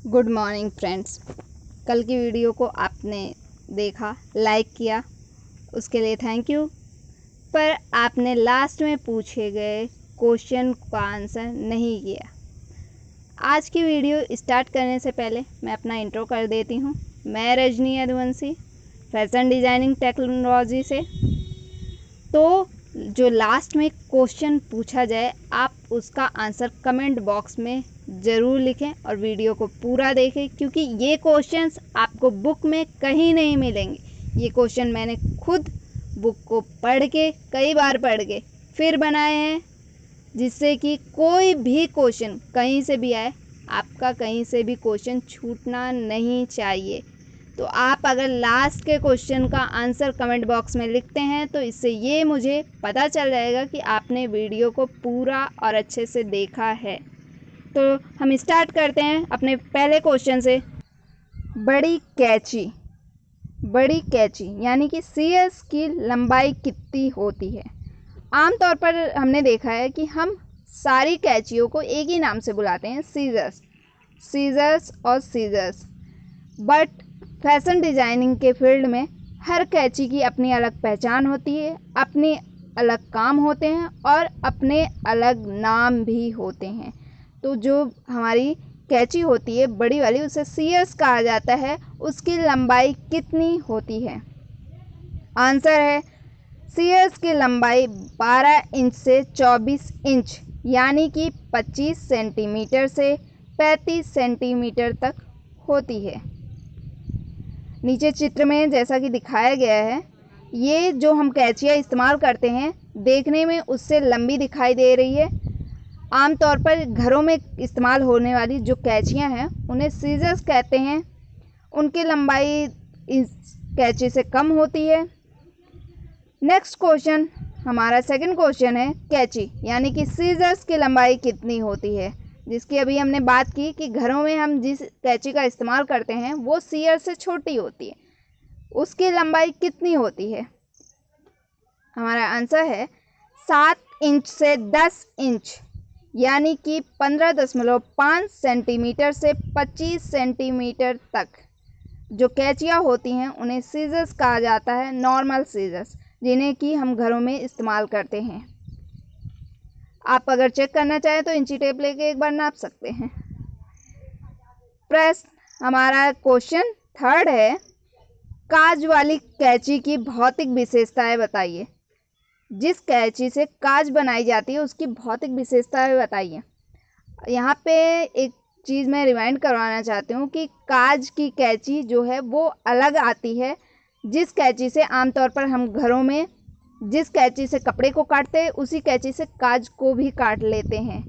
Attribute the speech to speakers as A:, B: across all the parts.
A: Good morning friends. कल की video को आपने देखा, लाइक किया, उसके लिए थैंक यू। पर आपने लास्ट में पूछे गए क्वेश्चन का आंसर नहीं किया। आज की वीडियो स्टार्ट करने से पहले मैं अपना इंट्रो कर देती हूँ। मैं Rajni Yaduvanshi, fashion designing technology से। तो जो लास्ट में क्वेश्चन पूछा जाए, आप उसका आंसर कमेंट बॉक्स में ज़रूर लिखें और वीडियो को पूरा देखें, क्योंकि ये क्वेश्चंस आपको बुक में कहीं नहीं मिलेंगे। ये क्वेश्चन मैंने खुद बुक को पढ़ के, कई बार पढ़ के फिर बनाए हैं, जिससे कि कोई भी क्वेश्चन कहीं से भी आए, आपका कहीं से भी क्वेश्चन छूटना नहीं चाहिए। तो आप अगर लास्ट के क्वेश्चन का आंसर कमेंट बॉक्स में लिखते हैं तो इससे ये मुझे पता चल जाएगा कि आपने वीडियो को पूरा और अच्छे से देखा है। तो हम स्टार्ट करते हैं अपने पहले क्वेश्चन से। बड़ी कैंची यानी कि सीएस की लंबाई कितनी होती है? आमतौर पर हमने देखा है कि हम सारी कैंचियों को एक ही नाम से बुलाते हैं, सीजर्स। बट फैशन डिज़ाइनिंग के फील्ड में हर कैंची की अपनी अलग पहचान होती है, अपने अलग काम होते हैं और अपने अलग नाम भी होते हैं। तो जो हमारी कैंची होती है बड़ी वाली, उसे सीएस कहा जाता है। उसकी लंबाई कितनी होती है? आंसर है, सीएस की लंबाई 12 इंच से 24 इंच यानी कि 25 सेंटीमीटर से 35 सेंटीमीटर तक होती है। नीचे चित्र में जैसा कि दिखाया गया है, ये जो हम कैंचियाँ इस्तेमाल करते हैं देखने में उससे लंबी दिखाई दे रही है। आमतौर पर घरों में इस्तेमाल होने वाली जो कैंचियाँ हैं उन्हें सीजर्स कहते हैं। उनकी लंबाई इस कैंची से कम होती है। नेक्स्ट क्वेश्चन, हमारा सेकंड क्वेश्चन है, कैंची यानी कि सीजर्स की लंबाई कितनी होती है? जिसकी अभी हमने बात की कि घरों में हम जिस कैंची का इस्तेमाल करते हैं वो सीजर से छोटी होती है। उसकी लंबाई कितनी होती है? हमारा आंसर है 7 इंच से 10 इंच यानी कि 15.5 सेंटीमीटर से 25 सेंटीमीटर तक जो कैंचियाँ होती हैं उन्हें सीजर्स कहा जाता है, नॉर्मल सीजर्स, जिन्हें कि हम घरों में इस्तेमाल करते हैं। आप अगर चेक करना चाहें तो इंची टेप लेके एक बार नाप सकते हैं। प्रश्न हमारा क्वेश्चन थर्ड है, काज वाली कैंची की भौतिक विशेषताएं बताइए। जिस कैंची से काज बनाई जाती है उसकी भौतिक विशेषताएं बताइए। यहाँ पे एक चीज़ मैं रिमाइंड करवाना चाहती हूँ कि काज की कैंची जो है वो अलग आती है। जिस कैंची से आमतौर पर हम घरों में जिस कैंची से कपड़े को काटते हैं उसी कैंची से काज को भी काट लेते हैं।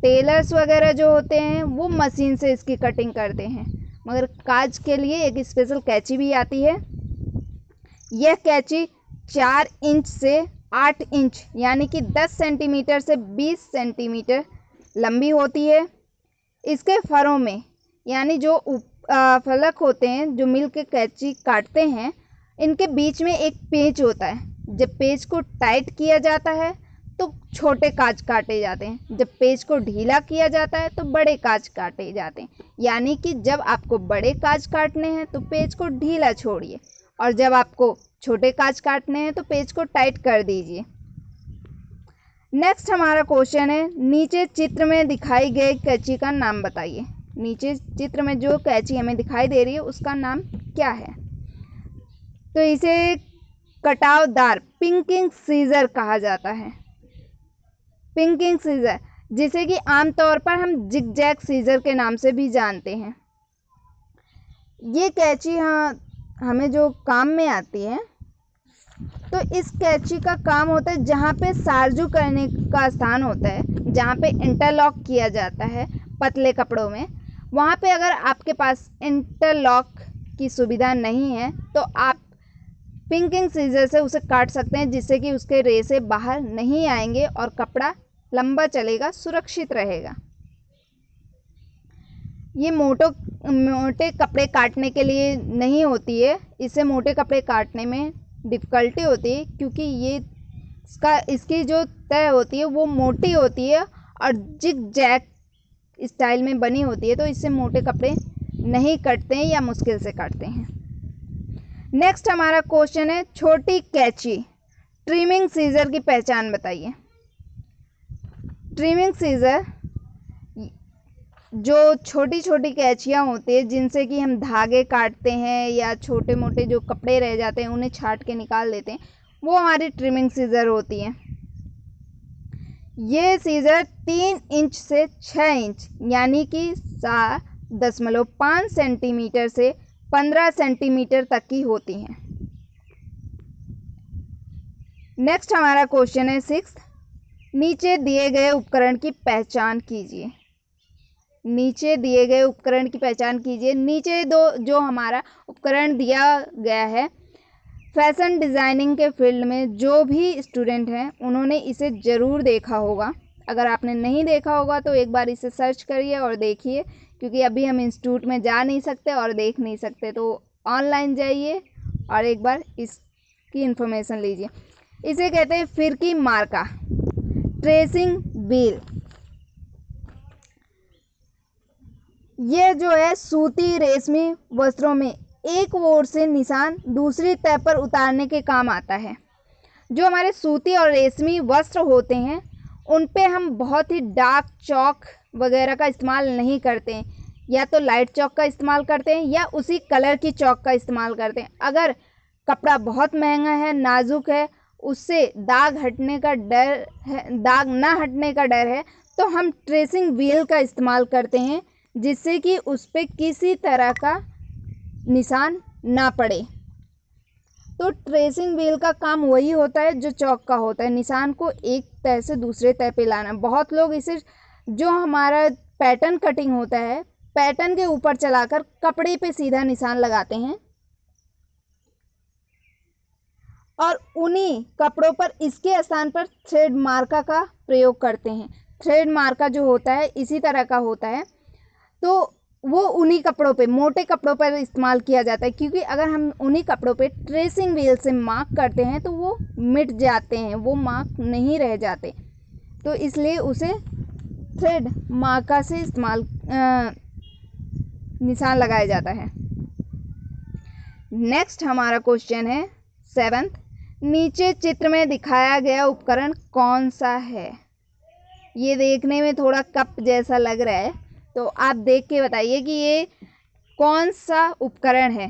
A: टेलर्स वगैरह जो होते हैं वो मशीन से इसकी कटिंग करते हैं, मगर काज के लिए एक स्पेशल कैंची भी आती है। यह कैंची 4 इंच से 8 इंच यानी कि 10 सेंटीमीटर से 20 सेंटीमीटर लंबी होती है। इसके फरों में यानी जो फलक होते हैं जो मिल के कैंची काटते हैं, इनके बीच में एक पेंच होता है। जब पेंच को टाइट किया जाता है तो छोटे काज काटे जाते हैं, जब पेंच को ढीला किया जाता है तो बड़े काज काटे जाते हैं। यानी कि जब आपको बड़े काज काटने हैं तो पेंच को ढीला छोड़िए, और जब आपको छोटे काज काटने हैं तो पेंच को टाइट कर दीजिए। नेक्स्ट हमारा क्वेश्चन है, नीचे चित्र में दिखाई गई कैंची का नाम बताइए। नीचे चित्र में जो कैंची हमें दिखाई दे रही है उसका नाम क्या है? तो इसे कटावदार पिंकिंग सीजर कहा जाता है। पिंकिंग सीजर, जिसे कि आमतौर पर हम जिग-जैग सीजर के नाम से भी जानते हैं। ये कैंची हमें जो काम में आती है, तो इस कैंची का काम होता है जहाँ पे सारजू करने का स्थान होता है, जहाँ पे इंटरलॉक किया जाता है पतले कपड़ों में, वहाँ पे अगर आपके पास इंटरलॉक की सुविधा नहीं है तो आप पिंकिंग सीजर से उसे काट सकते हैं, जिससे कि उसके रेशे बाहर नहीं आएंगे और कपड़ा लंबा चलेगा, सुरक्षित रहेगा। ये मोटे कपड़े काटने के लिए नहीं होती है। इससे मोटे कपड़े काटने में डिफ़िकल्टी होती है, क्योंकि इसकी जो तय होती है वो मोटी होती है और जिग जैग स्टाइल में बनी होती है, तो इससे मोटे कपड़े नहीं कटते हैं या मुश्किल से कटते हैं। नेक्स्ट हमारा क्वेश्चन है छोटी कैंची ट्रिमिंग सीजर की पहचान बताइए। ट्रिमिंग सीजर जो छोटी छोटी कैंचियाँ होती है जिनसे कि हम धागे काटते हैं या छोटे मोटे जो कपड़े रह जाते हैं उन्हें छाट के निकाल देते हैं, वो हमारी ट्रिमिंग सीजर होती है। ये सीजर 3 इंच से 6 इंच यानी कि 7.5 सेंटीमीटर से 15 सेंटीमीटर तक की होती हैं। नेक्स्ट हमारा क्वेश्चन है 6th, नीचे दिए गए उपकरण की पहचान कीजिए। नीचे दिए गए उपकरण की पहचान कीजिए। नीचे जो हमारा उपकरण दिया गया है, फैशन डिज़ाइनिंग के फील्ड में जो भी स्टूडेंट हैं उन्होंने इसे ज़रूर देखा होगा। अगर आपने नहीं देखा होगा तो एक बार इसे सर्च करिए और देखिए, क्योंकि अभी हम इंस्टीट्यूट में जा नहीं सकते और देख नहीं सकते, तो ऑनलाइन जाइए और एक बार इसकी इन्फॉर्मेशन लीजिए। इसे कहते हैं फिरकी मार्का, ट्रेसिंग व्हील। यह जो है सूती रेशमी वस्त्रों में एक ओर से निशान दूसरी तह पर उतारने के काम आता है। जो हमारे सूती और रेशमी वस्त्र होते हैं उन पे हम बहुत ही डार्क चौक वगैरह का इस्तेमाल नहीं करते हैं, या तो लाइट चौक का इस्तेमाल करते हैं या उसी कलर की चौक का इस्तेमाल करते हैं। अगर कपड़ा बहुत महंगा है, नाजुक है, उससे दाग हटने का डर है, दाग ना हटने का डर है, तो हम ट्रेसिंग व्हील का इस्तेमाल करते हैं जिससे कि उस पर किसी तरह का निशान ना पड़े। तो ट्रेसिंग व्हील का काम वही होता है जो चौक का होता है, निशान को एक तह से दूसरे तह पे लाना। बहुत लोग इसे जो हमारा पैटर्न कटिंग होता है, पैटर्न के ऊपर चलाकर कपड़े पे सीधा निशान लगाते हैं और उन्हीं कपड़ों पर इसके स्थान पर थ्रेड मार्का का प्रयोग करते हैं। थ्रेड मार्का जो होता है इसी तरह का होता है, तो वो उन्हीं कपड़ों पे, मोटे कपड़ों पर इस्तेमाल किया जाता है, क्योंकि अगर हम उन्हीं कपड़ों पे ट्रेसिंग व्हील से मार्क करते हैं तो वो मिट जाते हैं, वो मार्क नहीं रह जाते, तो इसलिए उसे थ्रेड मार्का से इस्तेमाल निशान लगाया जाता है। नेक्स्ट हमारा क्वेश्चन है 7th, नीचे चित्र में दिखाया गया उपकरण कौन सा है। ये देखने में थोड़ा कप जैसा लग रहा है, तो आप देख के बताइए कि ये कौन सा उपकरण है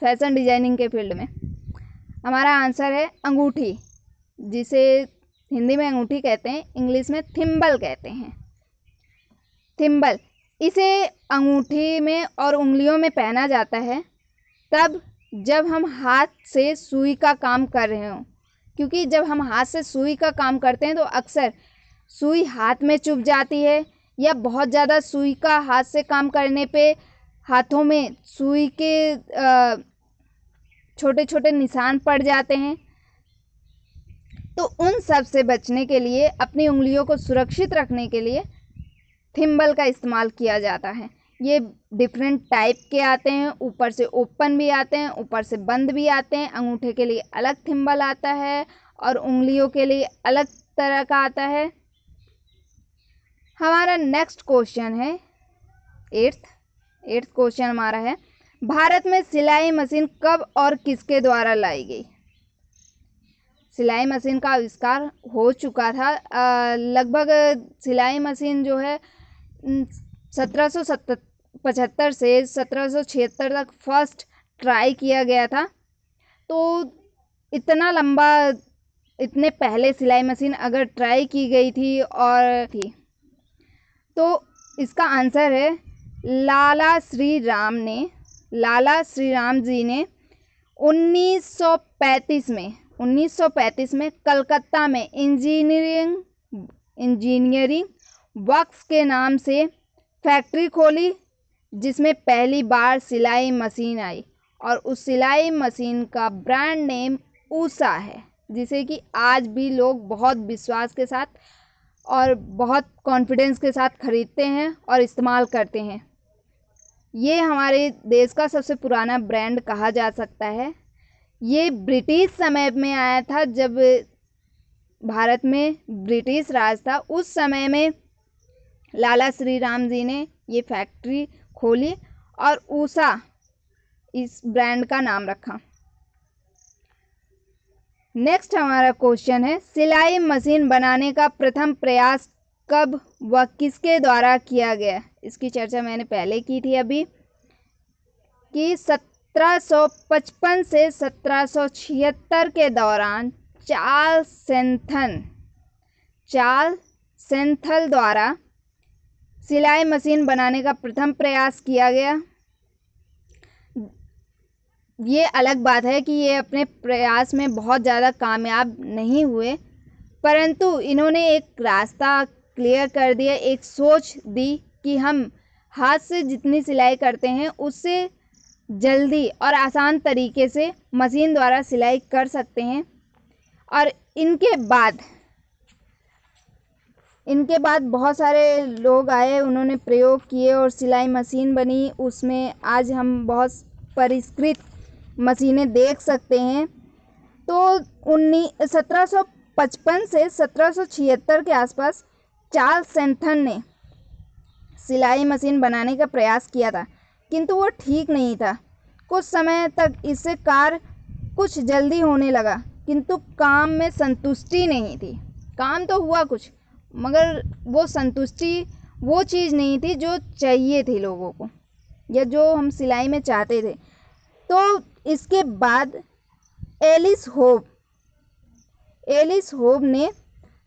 A: फैशन डिजाइनिंग के फील्ड में। हमारा आंसर है अंगूठी, जिसे हिंदी में अंगूठी कहते हैं, इंग्लिश में थिम्बल कहते हैं। थिम्बल, इसे अंगूठी में और उंगलियों में पहना जाता है तब जब हम हाथ से सुई का काम कर रहे हों, क्योंकि जब हम हाथ से सुई का काम करते हैं तो अक्सर सुई हाथ में चुभ जाती है, या बहुत ज़्यादा सुई का हाथ से काम करने पे हाथों में सुई के छोटे छोटे निशान पड़ जाते हैं। तो उन सब से बचने के लिए, अपनी उंगलियों को सुरक्षित रखने के लिए थिम्बल का इस्तेमाल किया जाता है। ये डिफरेंट टाइप के आते हैं, ऊपर से ओपन भी आते हैं, ऊपर से बंद भी आते हैं। अंगूठे के लिए अलग थिम्बल आता है और उंगलियों के लिए अलग तरह का आता है। हमारा नेक्स्ट क्वेश्चन है 8th क्वेश्चन हमारा है, भारत में सिलाई मशीन कब और किसके द्वारा लाई गई। सिलाई मशीन का आविष्कार हो चुका था, लगभग सिलाई मशीन जो है 1775 से 1776 तक फर्स्ट ट्राई किया गया था। तो इतना लंबा, इतने पहले सिलाई मशीन अगर ट्राई की गई थी और थी, तो इसका आंसर है लाला श्री राम जी ने 1935 में कलकत्ता में इंजीनियरिंग वर्क्स के नाम से फैक्ट्री खोली, जिसमें पहली बार सिलाई मशीन आई, और उस सिलाई मशीन का ब्रांड नेम उषा है, जिसे कि आज भी लोग बहुत विश्वास के साथ और बहुत कॉन्फिडेंस के साथ खरीदते हैं और इस्तेमाल करते हैं। ये हमारे देश का सबसे पुराना ब्रांड कहा जा सकता है। ये ब्रिटिश समय में आया था, जब भारत में ब्रिटिश राज था। उस समय में लाला श्री राम जी ने ये फैक्ट्री खोली और ऊषा इस ब्रांड का नाम रखा। नेक्स्ट हमारा क्वेश्चन है, सिलाई मशीन बनाने का प्रथम प्रयास कब व किसके द्वारा किया गया? इसकी चर्चा मैंने पहले की थी अभी कि 1755 से 1776 के दौरान चार्ल्स सेंथल द्वारा सिलाई मशीन बनाने का प्रथम प्रयास किया गया। ये अलग बात है कि ये अपने प्रयास में बहुत ज़्यादा कामयाब नहीं हुए, परंतु इन्होंने एक रास्ता क्लियर कर दिया, एक सोच दी कि हम हाथ से जितनी सिलाई करते हैं उससे जल्दी और आसान तरीके से मशीन द्वारा सिलाई कर सकते हैं। और इनके बाद बहुत सारे लोग आए, उन्होंने प्रयोग किए और सिलाई मशीन बनी। उसमें आज हम बहुत परिष्कृत मशीनें देख सकते हैं। तो 1755 से 1776 के आसपास चार्ल्स सेंथल ने सिलाई मशीन बनाने का प्रयास किया था, किंतु वो ठीक नहीं था। कुछ समय तक इससे कार्य कुछ जल्दी होने लगा, किंतु काम में संतुष्टि नहीं थी। काम तो हुआ कुछ, मगर वो संतुष्टि वो चीज़ नहीं थी जो चाहिए थी लोगों को, या जो हम सिलाई में चाहते थे। तो इसके बाद एलिस होब ने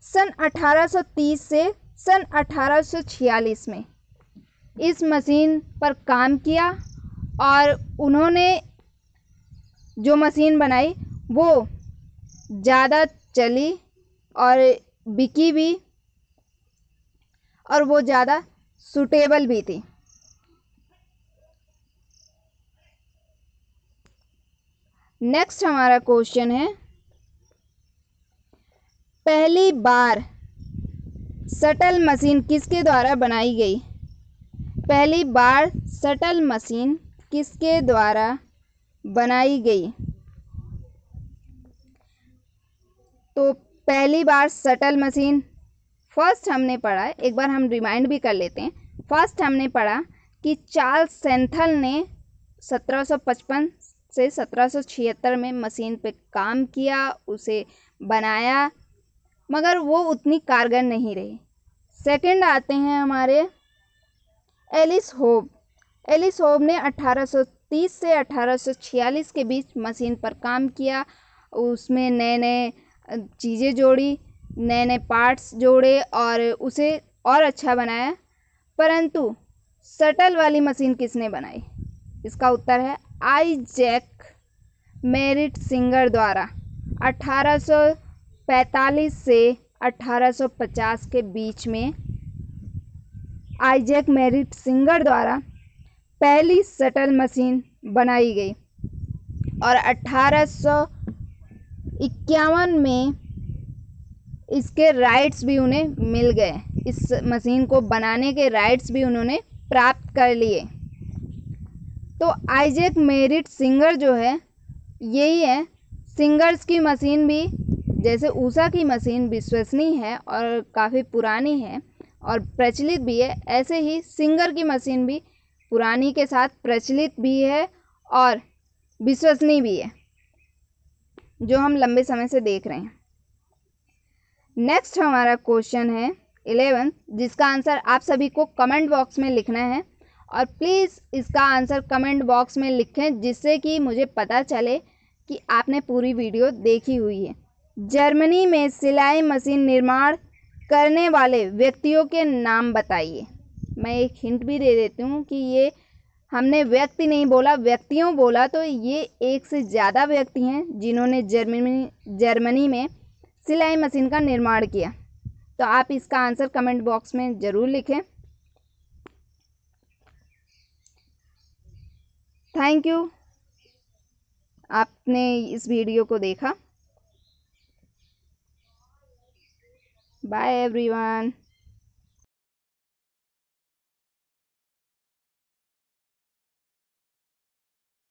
A: सन 1830 से सन 1846 में इस मशीन पर काम किया और उन्होंने जो मशीन बनाई वो ज़्यादा चली और बिकी भी, और वो ज़्यादा सूटेबल भी थी। नेक्स्ट हमारा क्वेश्चन है, पहली बार शटल मशीन किसके द्वारा बनाई गई? पहली बार शटल मशीन किसके द्वारा बनाई गई? तो पहली बार शटल मशीन फर्स्ट हमने पढ़ा, एक बार हम रिमाइंड भी कर लेते हैं। फर्स्ट हमने पढ़ा कि चार्ल्स सेंथल ने 1755 से 1776 में मशीन पे काम किया, उसे बनाया, मगर वो उतनी कारगर नहीं रही। सेकंड आते हैं हमारे एलिस होब ने 1830 से 1846 के बीच मशीन पर काम किया। उसमें नए नए चीज़ें जोड़ी, नए नए पार्ट्स जोड़े और उसे और अच्छा बनाया। परंतु शटल वाली मशीन किसने बनाई? इसका उत्तर है आइजैक मेरिट सिंगर द्वारा 1845 से 1850 के बीच में आइजैक मेरिट सिंगर द्वारा पहली शटल मशीन बनाई गई और 1851 में इसके राइट्स भी उन्हें मिल गए। इस मशीन को बनाने के राइट्स भी उन्होंने प्राप्त कर लिए। तो आइजैक मेरिट सिंगर जो है यही है। सिंगर्स की मशीन भी जैसे ऊषा की मशीन विश्वसनीय है और काफ़ी पुरानी है और प्रचलित भी है, ऐसे ही सिंगर की मशीन भी पुरानी के साथ प्रचलित भी है और विश्वसनीय भी है, जो हम लंबे समय से देख रहे हैं। नेक्स्ट हमारा क्वेश्चन है 11, जिसका आंसर आप सभी को कमेंट बॉक्स में लिखना है और प्लीज़ इसका आंसर कमेंट बॉक्स में लिखें, जिससे कि मुझे पता चले कि आपने पूरी वीडियो देखी हुई है। जर्मनी में सिलाई मशीन निर्माण करने वाले व्यक्तियों के नाम बताइए। मैं एक हिंट भी दे देती हूँ कि ये हमने व्यक्ति नहीं बोला, व्यक्तियों बोला, तो ये एक से ज़्यादा व्यक्ति हैं जिन्होंने जर्मनी में सिलाई मशीन का निर्माण किया। तो आप इसका आंसर कमेंट बॉक्स में ज़रूर लिखें। थैंक यू, आपने इस वीडियो को देखा। Bye everyone.